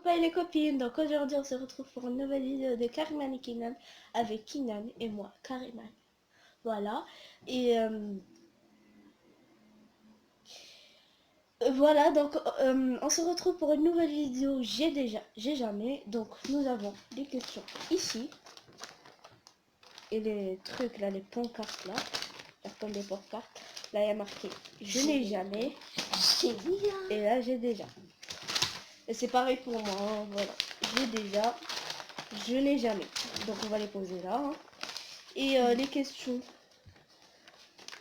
copains et les copines, donc aujourd'hui on se retrouve pour une nouvelle vidéo de Kariman et Kinan avec Kinan et moi, Kariman. Voilà, et voilà, donc on se retrouve pour une nouvelle vidéo j'ai jamais, donc nous avons des questions ici, et les trucs là, les pancartes là, comme des pancartes, là il y a marqué je n'ai jamais, et là j'ai déjà. Et c'est pareil pour moi, hein, voilà. J'ai déjà, je n'ai jamais. Donc on va les poser là. Hein. Et les questions,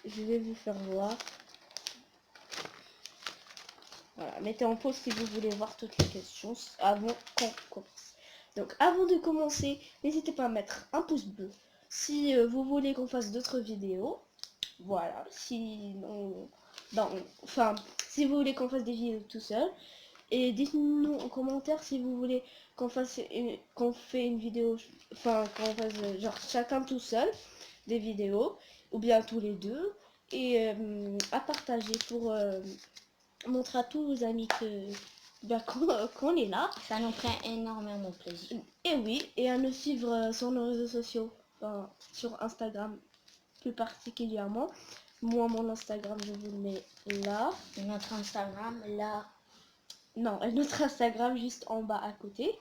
je vais vous faire voir. Voilà, mettez en pause si vous voulez voir toutes les questions avant qu'on commence. Donc avant de commencer, n'hésitez pas à mettre un pouce bleu si vous voulez qu'on fasse d'autres vidéos. Voilà, sinon, enfin, si vous voulez qu'on fasse des vidéos tout seul. Et dites-nous en commentaire si vous voulez qu'on fait une vidéo, enfin qu'on fasse genre chacun tout seul des vidéos, ou bien tous les deux, et à partager pour montrer à tous vos amis qu'on est là. Ça nous fait énormément plaisir. Et oui, et à nous suivre sur nos réseaux sociaux, enfin, sur Instagram plus particulièrement. Moi, mon Instagram, je vous le mets là. Notre Instagram, là. Non, notre Instagram juste en bas à côté.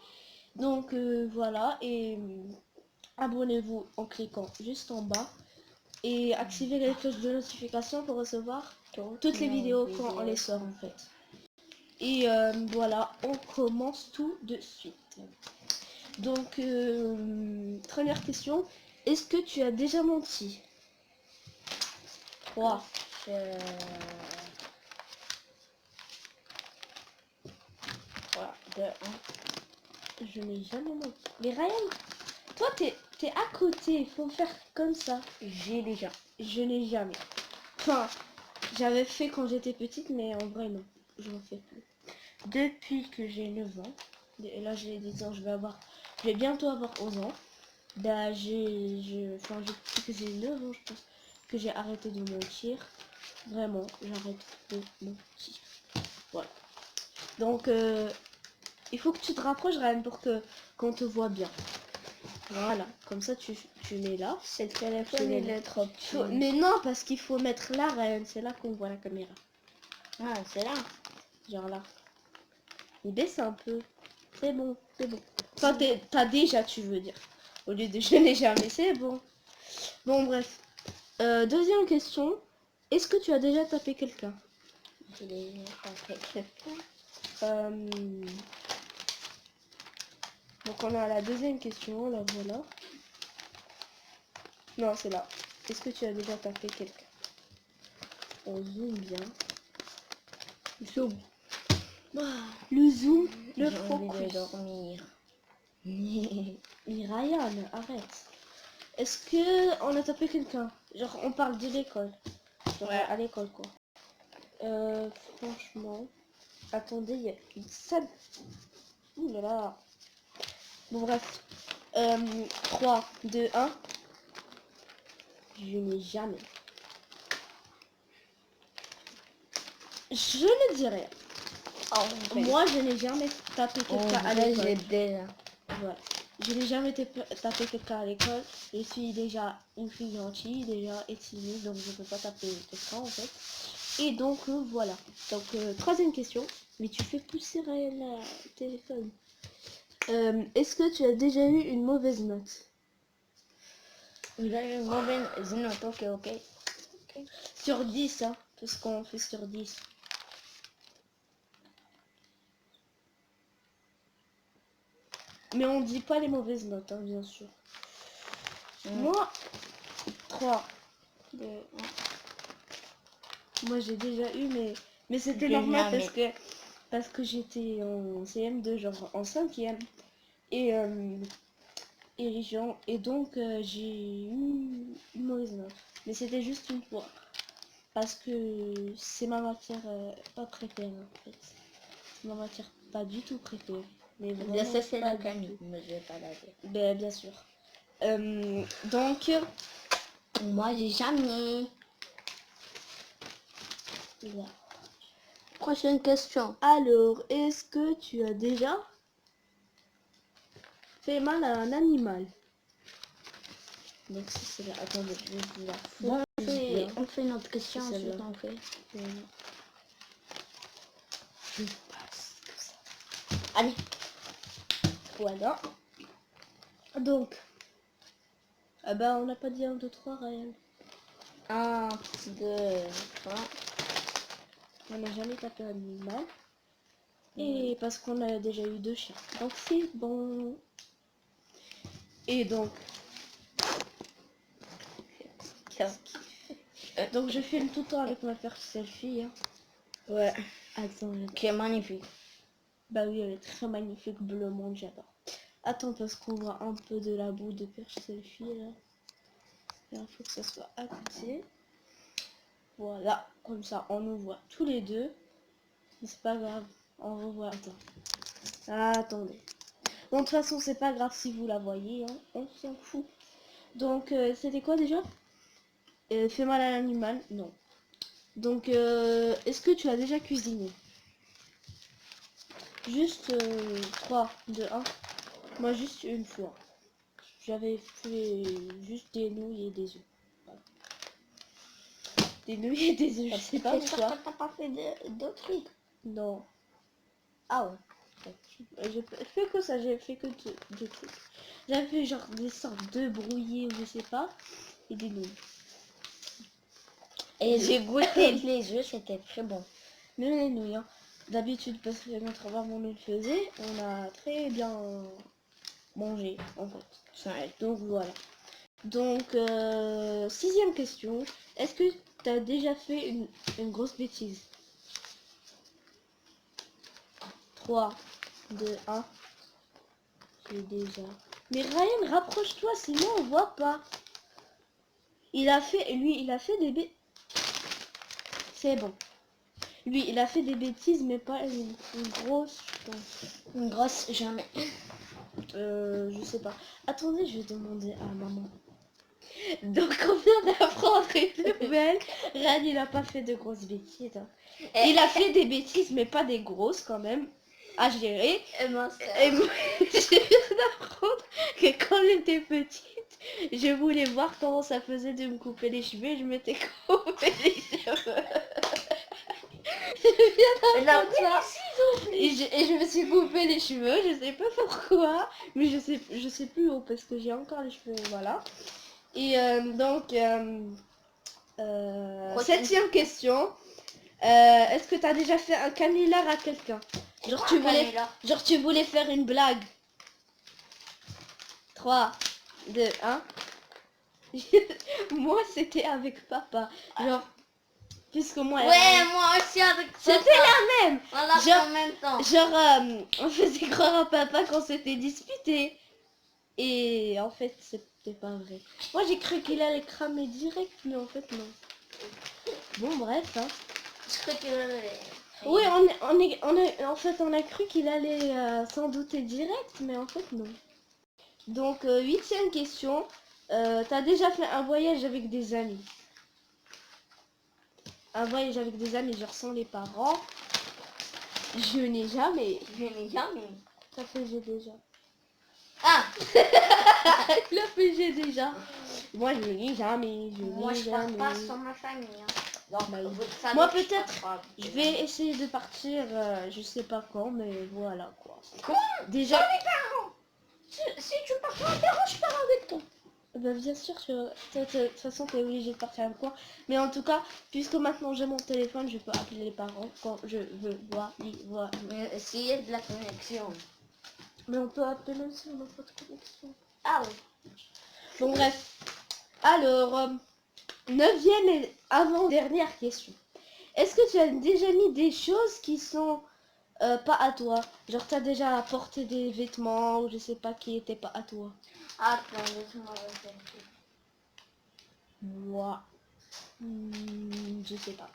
Donc voilà, et abonnez-vous en cliquant juste en bas et activez les cloches de notification pour recevoir toutes les vidéos quand on les sort en fait. Et voilà, on commence tout de suite. Donc première question, est-ce que tu as déjà menti? 3 voilà, 2, 1. Je n'ai jamais menti. Mais Ryan, toi t'es à côté, il faut faire comme ça. J'ai déjà. Je n'ai jamais. Enfin, j'avais fait quand j'étais petite, mais en vrai non, je n'en fais plus. Depuis que j'ai 9 ans, et là j'ai 10 ans, je vais bientôt avoir 11 ans. Bah depuis que j'ai 9 ans, je pense que j'ai arrêté de mentir. Vraiment, j'arrête de mentir. Voilà. Donc il faut que tu te rapproches, Ryan, pour qu'on te voit bien. Voilà, comme ça tu mets là. C'est le téléphone, il est trop petit. Mais non, parce qu'il faut mettre là, Ryan, c'est là qu'on voit la caméra. Ah, c'est là. Genre là. Il baisse un peu. C'est bon, c'est bon. Enfin, t'as déjà, tu veux dire. Au lieu de je n'ai jamais, c'est bon. Bon, bref. Deuxième question. Est-ce que tu as déjà tapé quelqu'un? J'ai déjà tapé quelqu'un. Donc on a la deuxième question, là voilà. Non, c'est là. Est-ce que tu as déjà tapé quelqu'un? On zoome bien. Zoom. Le zoom, le focus. De dormir. Mais Ryan, arrête. Est-ce que on a tapé quelqu'un? Genre on parle de l'école. Genre Ouais. à l'école quoi. Franchement. Attendez, il y a une salle. Ouh là là. Bon bref. 3, 2, 1. Je n'ai jamais. Je ne dis rien. Oh, Moi je n'ai jamais tapé quelqu'un à l'école. J'ai déjà. Voilà. Je n'ai jamais tapé quelqu'un à l'école. Je suis déjà une fille gentille, déjà et timide, donc je ne peux pas taper quelqu'un en fait. Et donc voilà. Donc troisième question. Mais tu fais pousser le téléphone. Est-ce que tu as déjà eu une mauvaise note? Vous avez une mauvaise note, ok. Sur 10, hein, parce qu'on fait sur 10. Mais on dit pas les mauvaises notes, hein, bien sûr. Moi, 3, 2, 1. Moi j'ai déjà eu, mais c'était normal parce que j'étais en CM2, genre en 5e. Et donc j'ai eu une mauvaise note. Mais c'était juste une fois. Parce que c'est ma matière pas préférée en fait. C'est ma matière pas du tout préférée. Mais vraiment, Ça c'est la Camille, mais je vais pas la dire. Ben, bien sûr. Donc, moi j'ai jamais. Là. Prochaine question. Alors, est-ce que tu as déjà fait mal à un animal. Donc si c'est là, attendez, je vais vous la Bon, bien. on fait notre question, C'est ensuite celle-là. on fait. Je passe comme ça. Allez. Voilà. Donc, ah bah on n'a pas dit 1, 2, 3 réel. 1, 2, 3. On n'a jamais tapé un animal. Et parce qu'on a déjà eu 2 chiens. Donc c'est bon. Et donc, donc je filme tout le temps avec ma perche selfie. Hein. Ouais. Attends, Qui est magnifique. bah oui, elle est très magnifique, bleu monde, j'adore. Attends, parce qu'on voit un peu de la boue de perche selfie là. Il faut que ça soit à côté. Voilà, comme ça on nous voit tous les deux. Mais c'est pas grave, on revoit. Attends. Attendez. Bon, de toute façon, c'est pas grave si vous la voyez, hein. On s'en fout. Donc, c'était quoi déjà? Fait mal à l'animal? Non. Donc, est-ce que tu as déjà cuisiné? Juste 3, 2, 1. Moi, juste une fois. J'avais fait juste des nouilles et des œufs. Voilà. Des nouilles et des œufs, je sais pas pourquoi. T'as pas fait d'autres trucs? Non. Ah ouais. J'ai fait que ça, j'ai fait que deux trucs. J'avais fait genre des sortes de brouillés ou je sais pas. Et des nouilles. Et j'ai goûté les œufs, c'était très bon. Même les nouilles, hein. D'habitude, parce que notre maman nous le faisait, on a très bien mangé, en fait. Donc voilà. Donc, 6e question. Est-ce que tu as déjà fait une grosse bêtise? 3, 2, 1. J'ai déjà. Mais Ryan, rapproche-toi, sinon on voit pas. Il a fait des bêtises. C'est bon. Lui, il a fait des bêtises, mais pas une grosse, je pense. Une grosse, jamais. Je sais pas. Attendez, je vais demander à maman. Donc, on vient d'apprendre une nouvelle. Ryan, il a pas fait de grosses bêtises. Hein. Il a fait des bêtises, mais pas des grosses quand même. À gérer. Et moi, je viens d'apprendre que quand j'étais petite, je voulais voir comment ça faisait de me couper les cheveux et je m'étais coupé les cheveux. Je viens d'apprendre ça. Et je me suis coupé les cheveux, je sais pas pourquoi, mais je sais plus où parce que j'ai encore les cheveux, voilà. Et donc, 7e question. Est-ce que tu as déjà fait un canular à quelqu'un? Genre tu voulais faire une blague. 3, 2, 1. Moi c'était avec papa. Genre, puisque moi... Ouais, moi aussi avec c'était la même. On l'a fait en même temps. Genre, on faisait croire à papa qu'on s'était disputé. Et en fait, c'était pas vrai. Moi j'ai cru qu'il allait cramer direct, mais en fait non. Bon bref, hein. Je crois que... Oui, en fait, on a cru qu'il allait s'en douter direct, mais en fait, non. Donc, 8e question. T'as déjà fait un voyage avec des amis? Un voyage avec des amis, genre sans les parents? Je n'ai jamais. Je n'ai jamais. Ça fait j'ai déjà. Ah. Il a fait j'ai déjà. Moi, je n'ai jamais. Moi, je pars pas sans ma famille. Hein. Donc, Bah, ça moi, ne peut-être, pas. je vais essayer de partir, je sais pas quand, mais voilà, quoi. Quoi? Déjà... Sans mes parents. Si tu pars sans mes parents, je pars avec toi. Bah bien sûr, de toute façon t'es obligé de partir avec moi. Mais en tout cas, puisque maintenant j'ai mon téléphone, je peux appeler les parents quand je veux voir. Mais s'il y a de la connexion. Mais on peut appeler même si on n'a pas de connexion. Ah oui. Bon bref. Alors, 9e et avant-dernière question. Est-ce que tu as déjà mis des choses qui sont pas à toi? Genre t'as déjà porté des vêtements ou je sais pas qui étaient pas à toi? Attends, laisse-moi réfléchir. Moi. Je sais pas.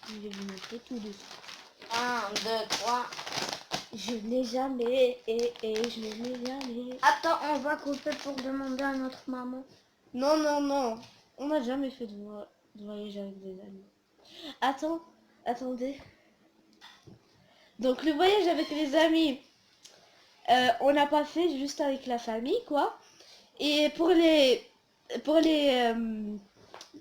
Je vais vous montrer tout de suite. 1, 2, 3. Je n'ai jamais, je n'ai jamais. Attends, on va couper pour demander à notre maman. Non, non, non. On n'a jamais fait de voyage avec des amis. Attendez. Donc le voyage avec les amis. On n'a pas fait juste avec la famille, quoi. Et pour les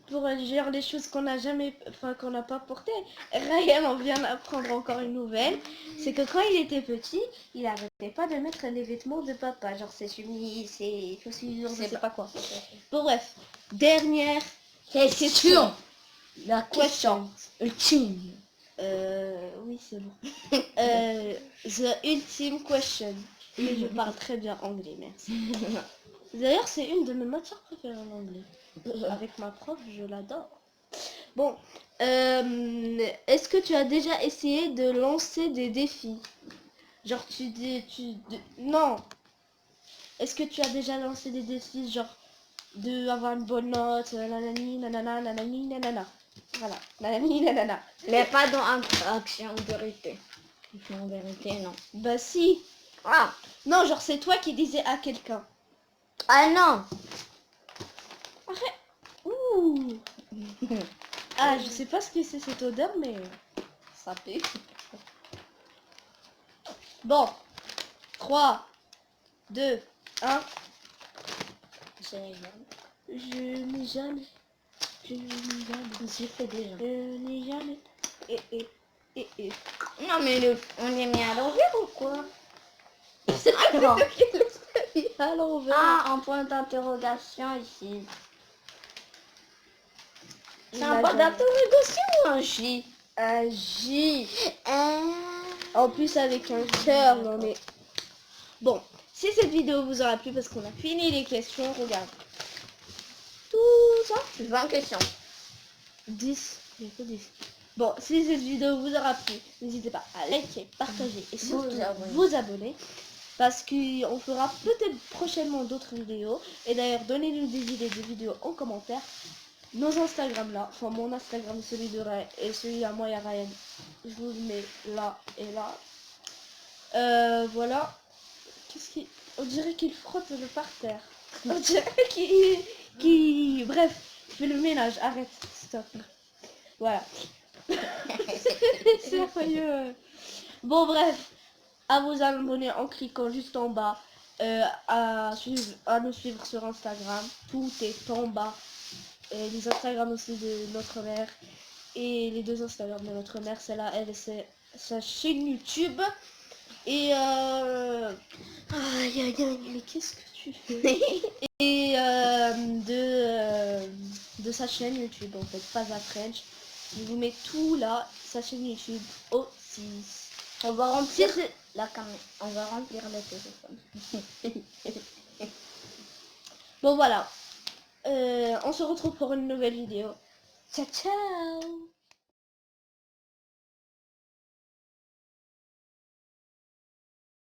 genre les choses qu'on n'a jamais, enfin qu'on n'a pas portées, Ryan on vient d'apprendre encore une nouvelle. C'est que quand il était petit, il arrêtait pas de mettre les vêtements de papa, genre ses chemises, ses chaussures, je sais pas quoi. Bon bref, dernière Question. La question question. ultime. Oui c'est bon. The ultimate question. Et je parle très bien anglais, merci. D'ailleurs, c'est une de mes matières préférées en anglais. Avec ma prof, je l'adore. Bon, est-ce que tu as déjà essayé de lancer des défis? Genre, non. Est-ce que tu as déjà lancé des défis, genre, de avoir une bonne note, nanani, nanana, nanani, nanana. Voilà, nanani, nanana. Mais pas dans action vérité. Action vérité, non. Bah si. Ah. Non, genre, c'est toi qui disais à quelqu'un. Ah non. Ouh. Ah, je sais pas ce que c'est cette odeur, mais ça pue. Bon, 3, 2, 1. Je n'ai jamais. J'ai fait déjà. Je n'ai jamais. Et. Non mais on est mis à l'envers ou quoi? Non. À l'envers. Ah, un point d'interrogation ici. C'est un Il a point jamais. d'interrogation ou un J? Un J. Ah. En plus avec un cœur, non mais. Bon, si cette vidéo vous aura plu parce qu'on a fini les questions, regarde. Tout ça. 20 questions. 10. Il y a que 10. Bon, si cette vidéo vous aura plu, n'hésitez pas à liker, partager et surtout vous abonner. Parce qu'on fera peut-être prochainement d'autres vidéos. Et d'ailleurs, donnez-nous des idées de vidéos en commentaire. Nos Instagram là, enfin mon Instagram, celui de Ryan et celui à moi et à Ryan, je vous le mets là et là. Voilà. Qu'est-ce qui... On dirait qu'il frotte le parterre. On dirait qu'il... Bref, je fais le ménage, arrête, stop. Voilà. Sérieux. Bon bref, à vous abonner en cliquant juste en bas, à nous suivre sur Instagram, tout est en bas. Et les Instagram aussi de notre mère et les deux Instagram de notre mère, c'est là, elle et c'est sa chaîne YouTube. Et aïe aïe aïe, mais qu'est-ce que tu fais? Et de sa chaîne YouTube en fait, pas à French. Je vous mets tout là, sa chaîne YouTube aussi. On va remplir la caméra. On va remplir le téléphone. Bon voilà. On se retrouve pour une nouvelle vidéo. Ciao ciao.